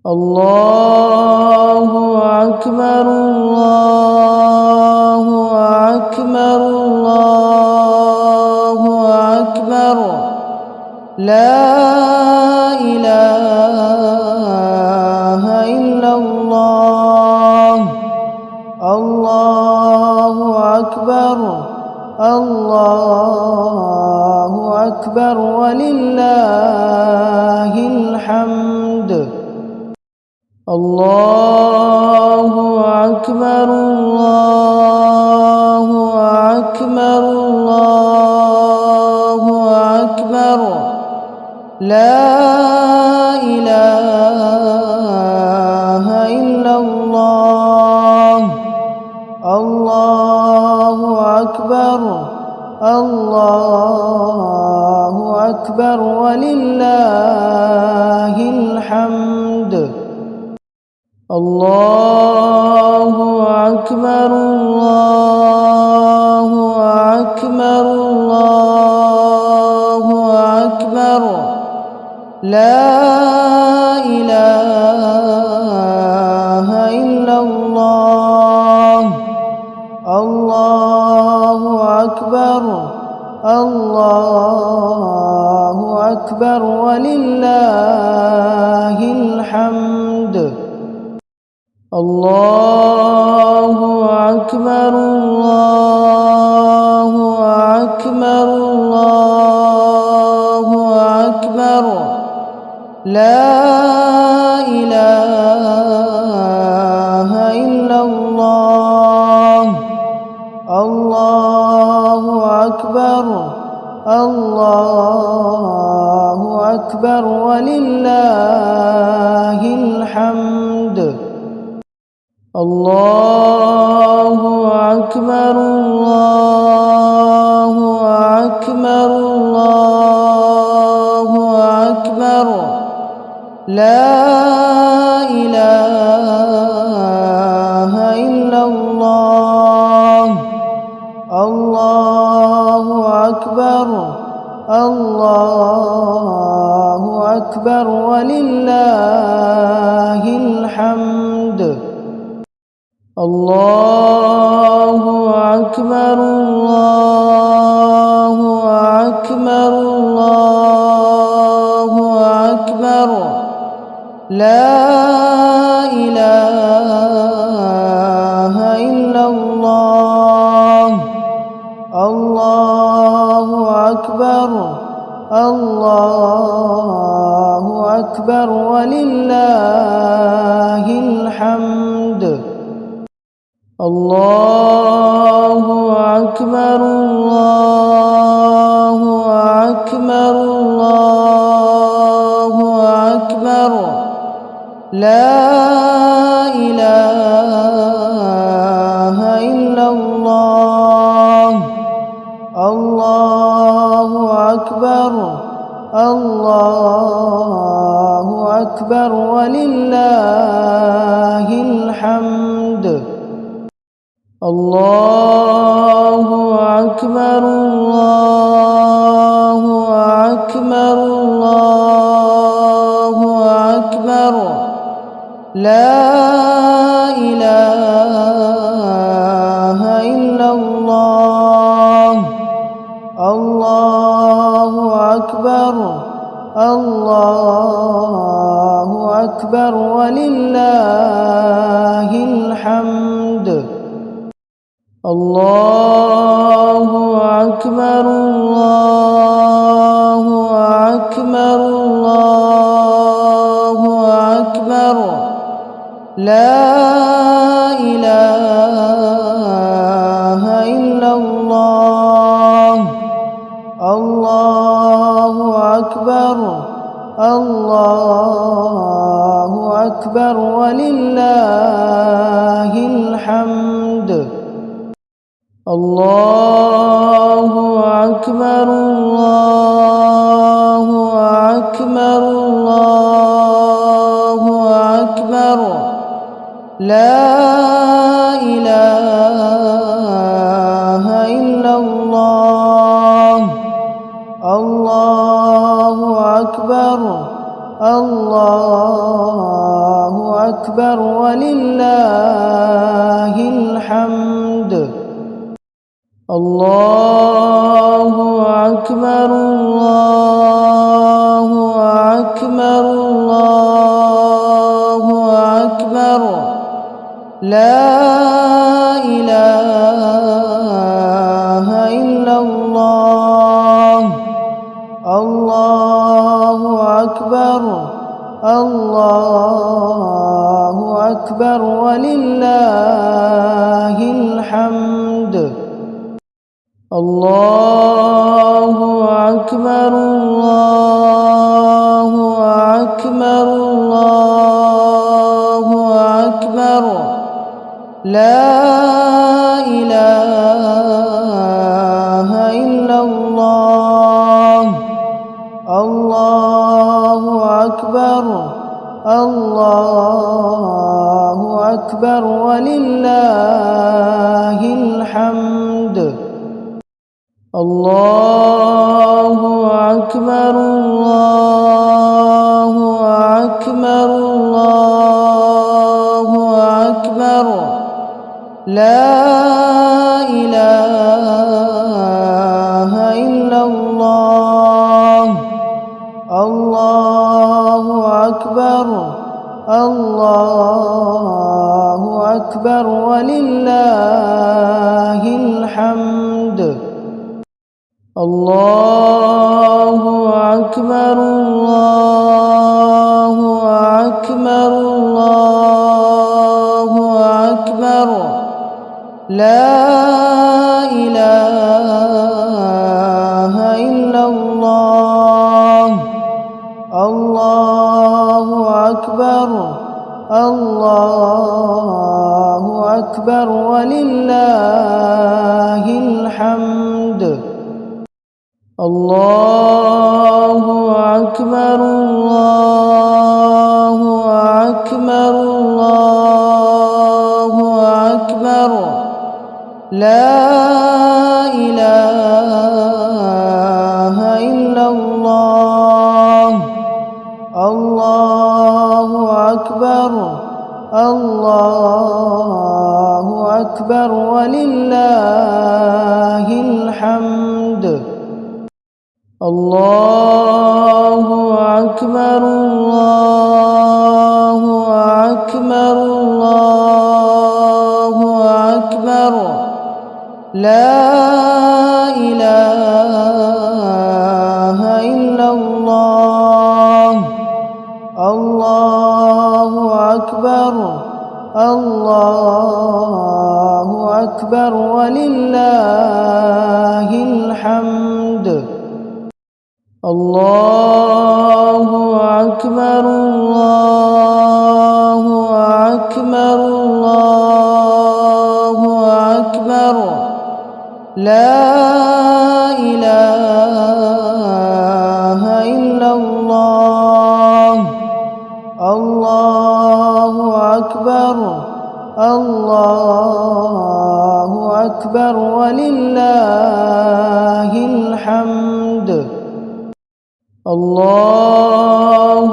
الله أكبر الله أكبر الله أكبر لا إله إلا الله الله أكبر الله أكبر ولله الحمد الله أكبر الله أكبر الله أكبر لا إله إلا الله الله أكبر الله أكبر ولله الحمد الله أكبر الله أكبر الله أكبر لا إله إلا الله الله أكبر الله أكبر ولله الحمد الله أكبر الله أكبر الله أكبر لا إله إلا الله الله أكبر الله أكبر ولله الحمد الله أكبر الله أكبر الله أكبر لا إله إلا الله الله أكبر الله أكبر ولله الحمد الله أكبر الله أكبر الله أكبر لا إله إلا الله الله أكبر الله أكبر ولله الحمد الله أكبر الله أكبر الله أكبر لا إله إلا الله الله أكبر الله أكبر ولله الحمد الله أكبر الله أكبر الله أكبر لا إله إلا الله الله أكبر الله أكبر ولله الحمد الله أكبر الله أكبر الله أكبر لا إله إلا الله الله أكبر الله أكبر ولله الحمد الله أكبر الله أكبر الله أكبر لا إله إلا الله الله أكبر الله أكبر ولله الحمد. الله أكبر الله أكبر الله أكبر لا إله إلا الله. الله أكبر الله أكبر ولله الحمد. الله أكبر الله أكبر الله أكبر لا إله إلا الله. الله أكبر الله أكبر ولله الحمد. الله أكبر الله أكبر الله أكبر لا إله إلا الله. الله أكبر الله أكبر ولله الحمد. الله أكبر الله أكبر الله أكبر لا إله إلا الله. الله أكبر الله أكبر ولله الحمد. الله أكبر الله أكبر الله أكبر لا إله إلا الله. الله أكبر الله أكبر ولله الحمد. الله أكبر الله أكبر الله أكبر لا إله إلا الله. الله أكبر الله أكبر ولله الحمد. الله أكبر الله أكبر الله أكبر لا إله إلا الله. الله أكبر الله أكبر ولله الحمد. الله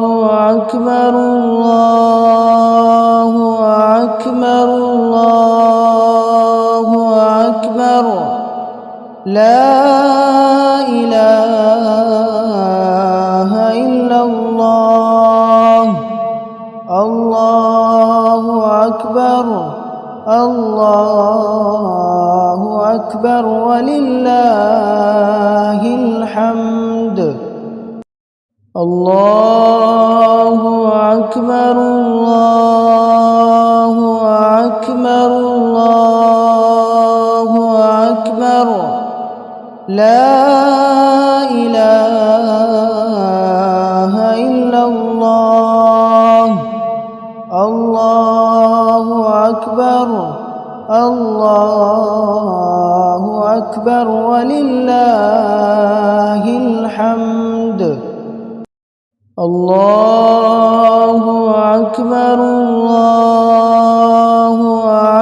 أكبر الله أكبر الله أكبر لا إله إلا الله. الله أكبر الله أكبر ولله الحمد. الله أكبر الله أكبر الله أكبر لا إله إلا الله. الله أكبر الله أكبر ولله الحمد. الله أكبر الله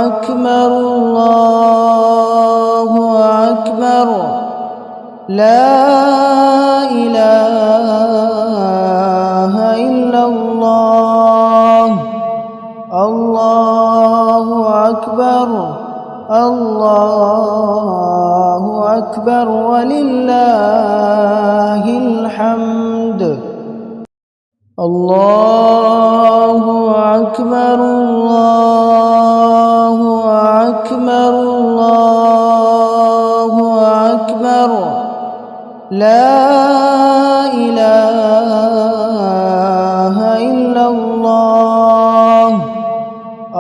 أكبر الله أكبر لا إله إلا الله. الله أكبر ولله الحمد. الله أكبر الله أكبر الله أكبر لا إله إلا الله.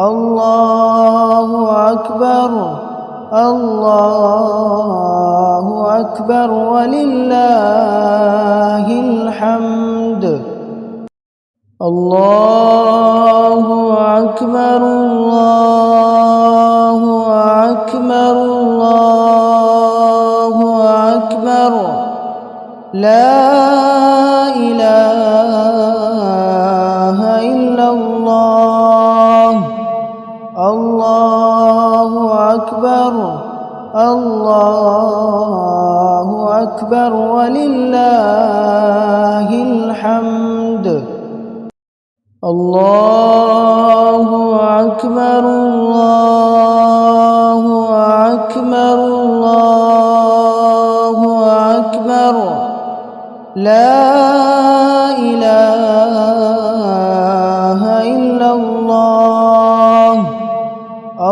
الله أكبر الله أكبر ولله الحمد. الله أكبر الله أكبر الله أكبر لا إله إلا الله. الله أكبر الله أكبر ولله الحمد. الله أكبر الله أكبر الله أكبر لا إله إلا الله.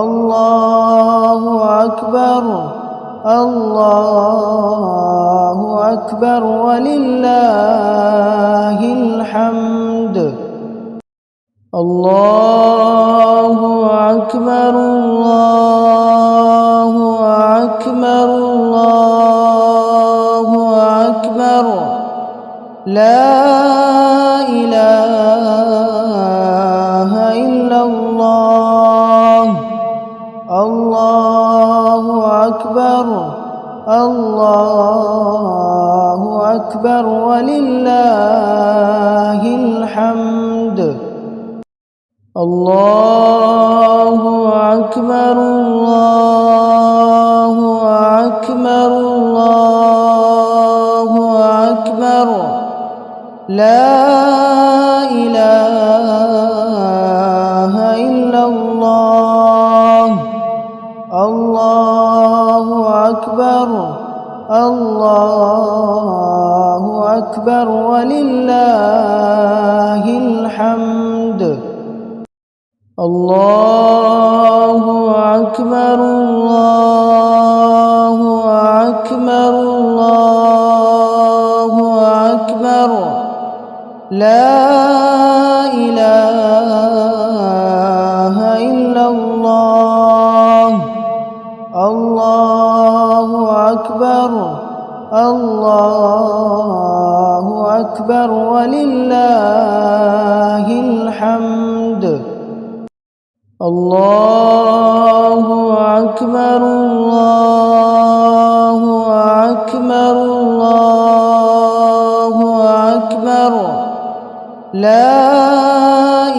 الله أكبر الله أكبر ولله الحمد. الله أكبر الله أكبر الله أكبر لا إله إلا الله. الله أكبر الله أكبر ولله الحمد. الله أكبر الله أكبر الله أكبر لا إله إلا الله. الله أكبر الله أكبر ولله الحمد. الله أكبر الله أكبر الله أكبر لا إله إلا الله. الله أكبر الله أكبر ولله الحمد. الله أكبر الله أكبر الله أكبر لا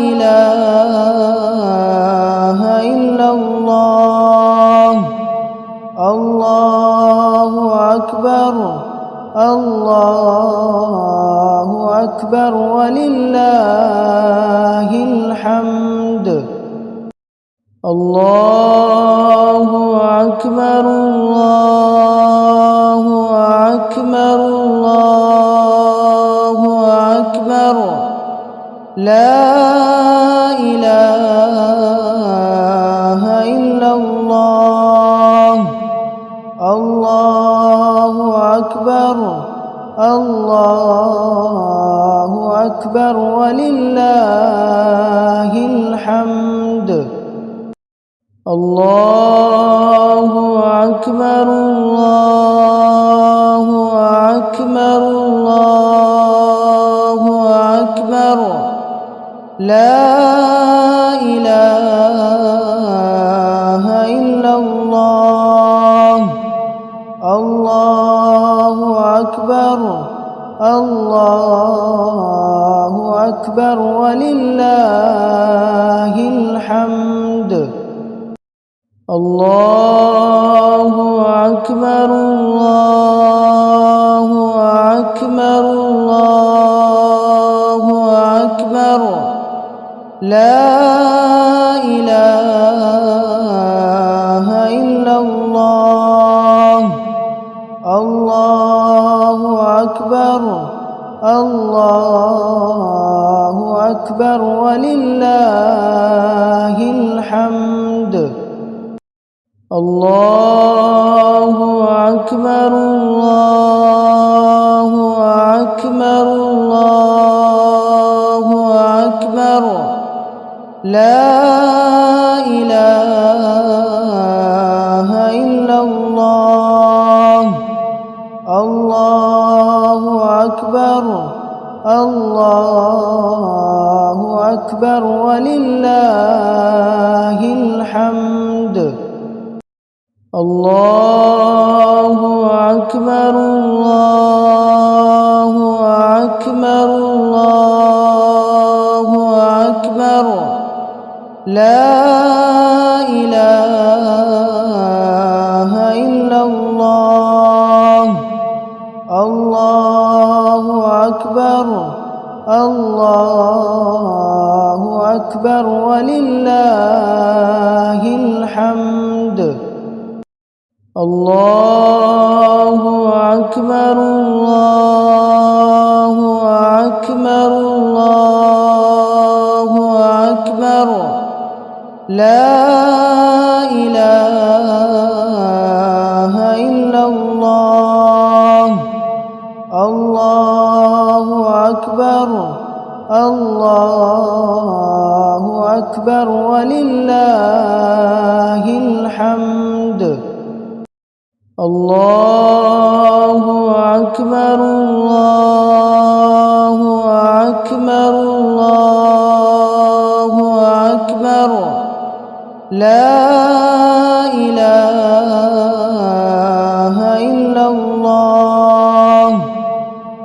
إله إلا الله. الله أكبر الله أكبر ولله الحمد. الله أكبر الله أكبر الله أكبر لا إله إلا الله. الله أكبر الله أكبر ولله الحمد. الله أكبر الله أكبر الله أكبر لا إله إلا الله. الله أكبر الله أكبر ولله الحمد. الله أكبر الله أكبر الله أكبر لا إله إلا الله أكبر ولله الحمد. الله أكبر الله أكبر الله أكبر. لا إله إلا الله. الله أكبر الله أكبر ولله الحمد. الله أكبر الله أكبر الله أكبر. لا إله إلا الله. الله أكبر الله أكبر ولله الحمد. الله أكبر الله أكبر الله أكبر. لا إله إلا الله. الله أكبر الله أكبر ولله الحمد. الله أكبر الله أكبر الله أكبر. لا إله إلا الله.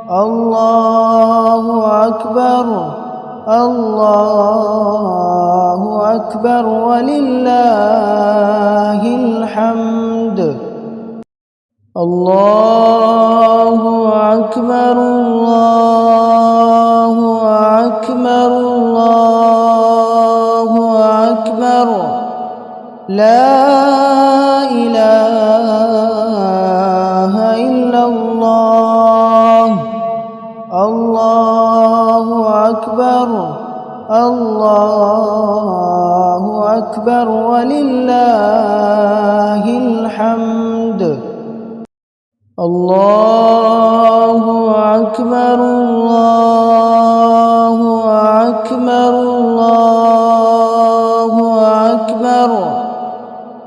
الله أكبر الله أكبر ولله الحمد. الله أكبر الله أكبر الله أكبر. لا إله إلا الله. الله أكبر الله أكبر ولله الحمد. الله أكبر الله أكبر الله أكبر.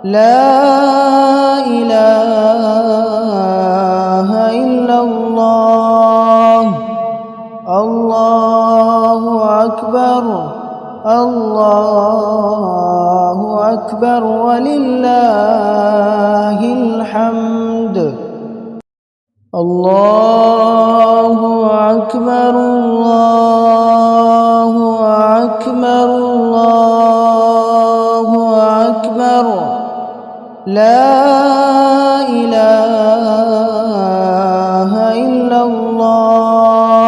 لا إله إلا الله. الله أكبر الله أكبر ولله الحمد. الله أكبر الله أكبر الله أكبر. لا إله إلا الله.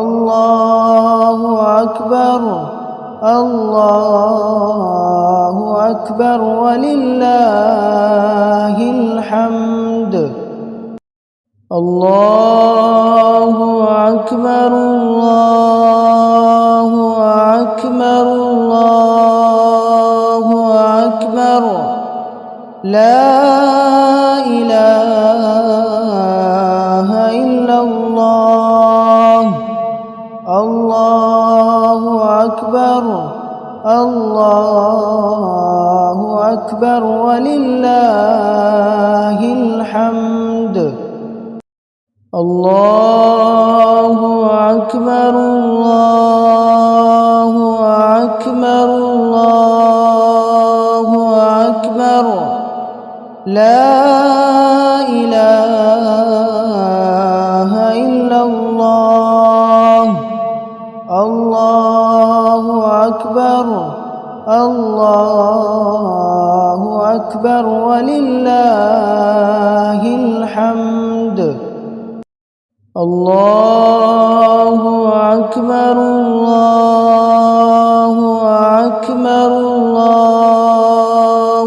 الله أكبر الله أكبر ولله الحمد. الله أكبر الله أكبر الله أكبر. لا إله إلا الله. الله أكبر الله أكبر ولله الحمد. الله أكبر الله أكبر الله أكبر. لا إله إلا الله. الله أكبر الله أكبر ولله الحمد. الله أكبر الله أكبر الله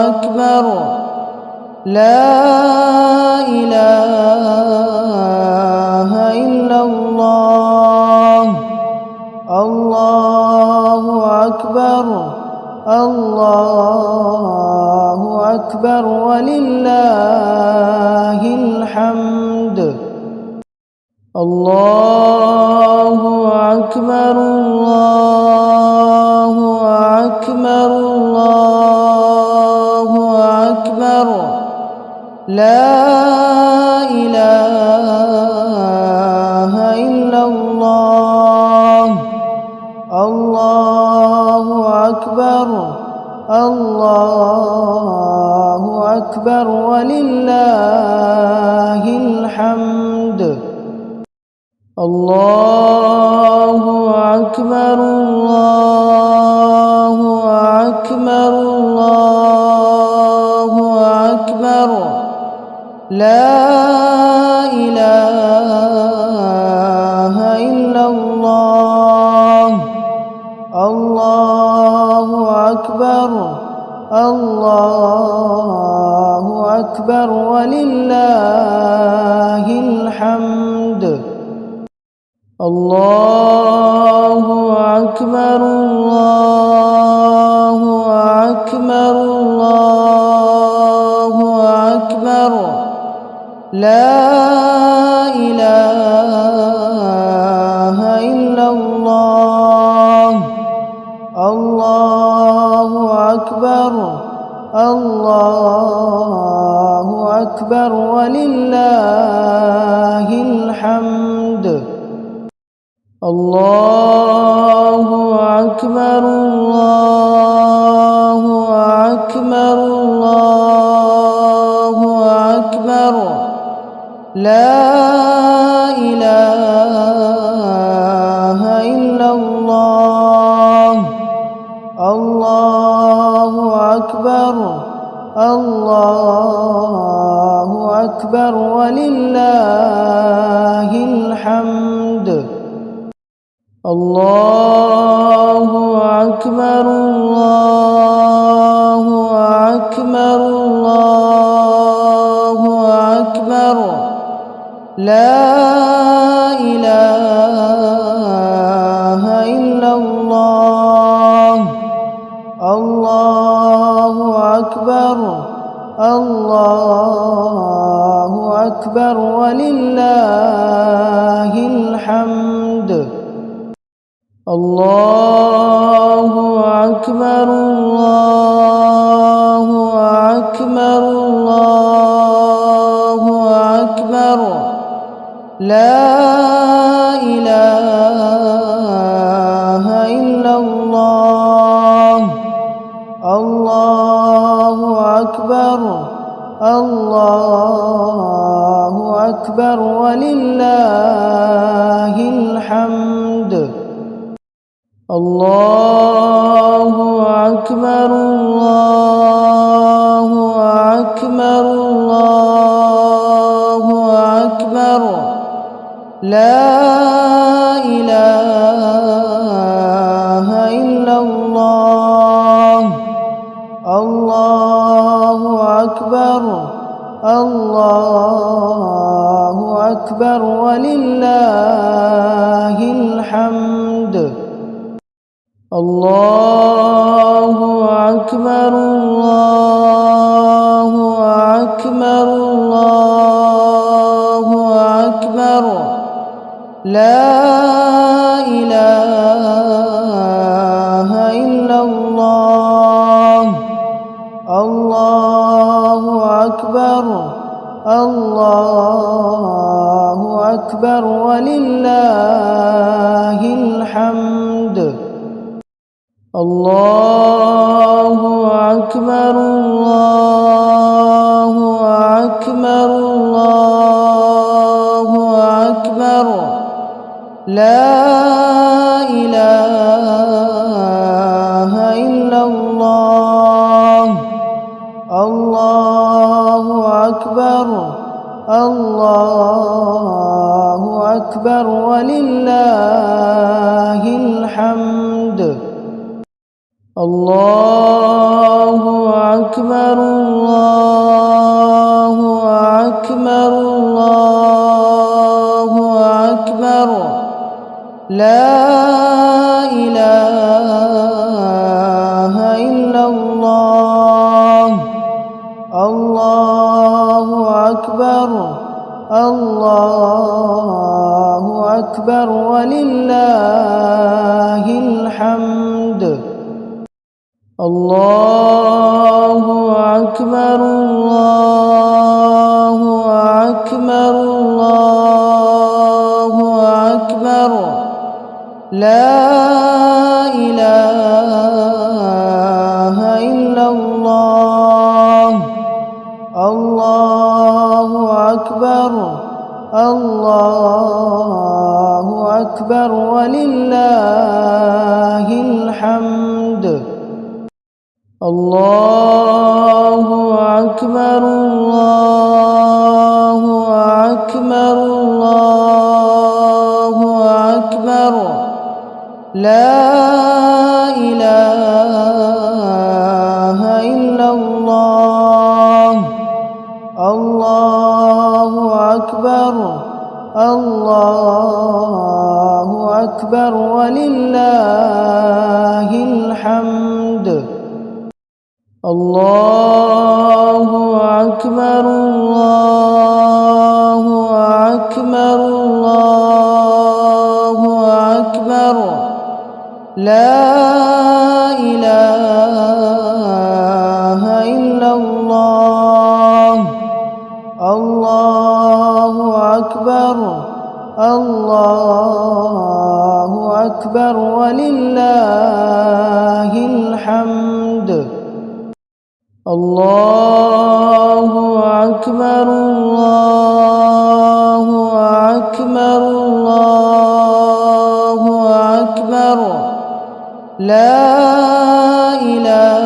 أكبر. لا إله إلا الله. أكبر الله أكبر ولله الحمد الله أكبر الله أكبر الله أكبر لا إله إلا الله الله أكبر الله أكبر ولله الحمد الله أكبر الله أكبر الله أكبر لا إله إلا الله الله أكبر الله أكبر ولله الحمد الله أكبر الله أكبر الله أكبر لا إله إلا الله الله أكبر الله أكبر ولله الحمد الله أكبر الله أكبر الله أكبر لا إله إلا الله الله أكبر الله أكبر ولله الحمد الله أكبر الله أكبر الله أكبر لا إله إلا الله الله أكبر الله أكبر ولله الحمد الله أكبر الله أكبر الله أكبر لا إله إلا الله الله أكبر الله أكبر ولله الحمد الله أكبر الله أكبر الله أكبر لا إله إلا الله الله أكبر الله أكبر ولله الحمد الله أكبر الله أكبر الله أكبر لا إله إلا الله الله أكبر الله أكبر ولله الحمد الله أكبر الله أكبر الله أكبر لا إله إلا الله الله أكبر الله أكبر ولله الحمد الله أكبر الله أكبر الله أكبر لا إله الحمد. الله أكبر الله أكبر الله أكبر. لا إله إلا الله. الله أكبر الله أكبر ولله الحمد. الله أكبر الله أكبر الله أكبر. لا إله إلا الله. الله أكبر الله أكبر ولله الحمد. الله أكبر الله أكبر الله أكبر. لا إله إلا الله. الله أكبر الله أكبر ولله الحمد. الله أكبر الله أكبر الله أكبر. لا إله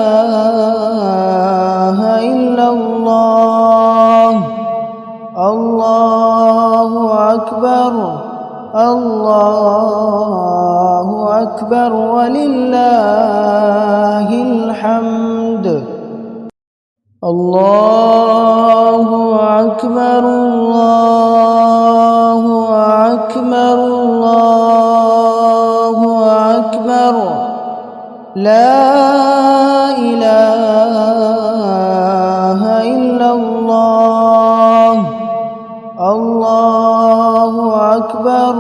إلا الله. الله أكبر الله أكبر ولله الحمد. الله أكبر الله أكبر الله أكبر. لا إله إلا الله. الله أكبر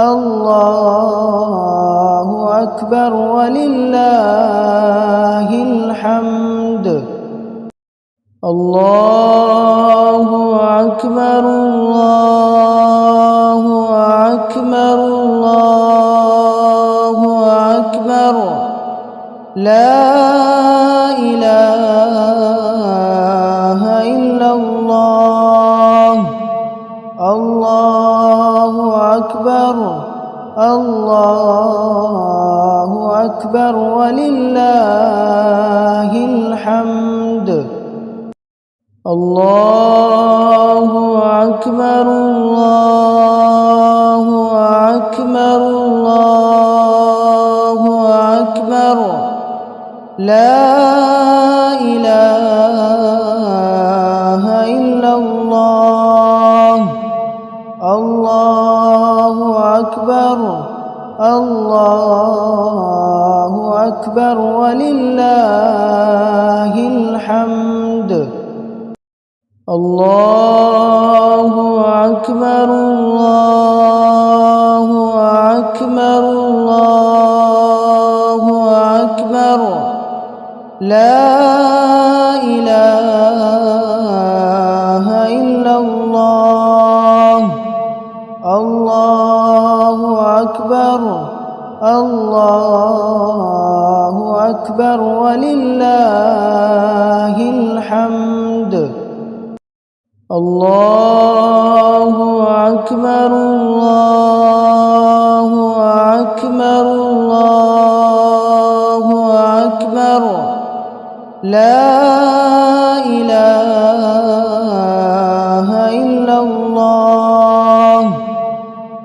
الله أكبر ولله الحمد. الله أكبر الله أكبر الله أكبر. لا إله إلا الله. الله أكبر الله أكبر ولله الحمد. الله أكبر الله أكبر الله أكبر. لا إله إلا الله. الله أكبر الله أكبر ولله الحمد. الله أكبر الله أكبر الله أكبر. لا إله إلا الله. الله أكبر الله أكبر ولله الحمد. الله أكبر الله أكبر الله أكبر. لا إله إلا الله.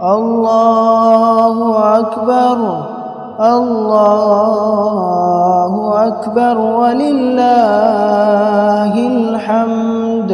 الله أكبر الله أكبر ولله الحمد.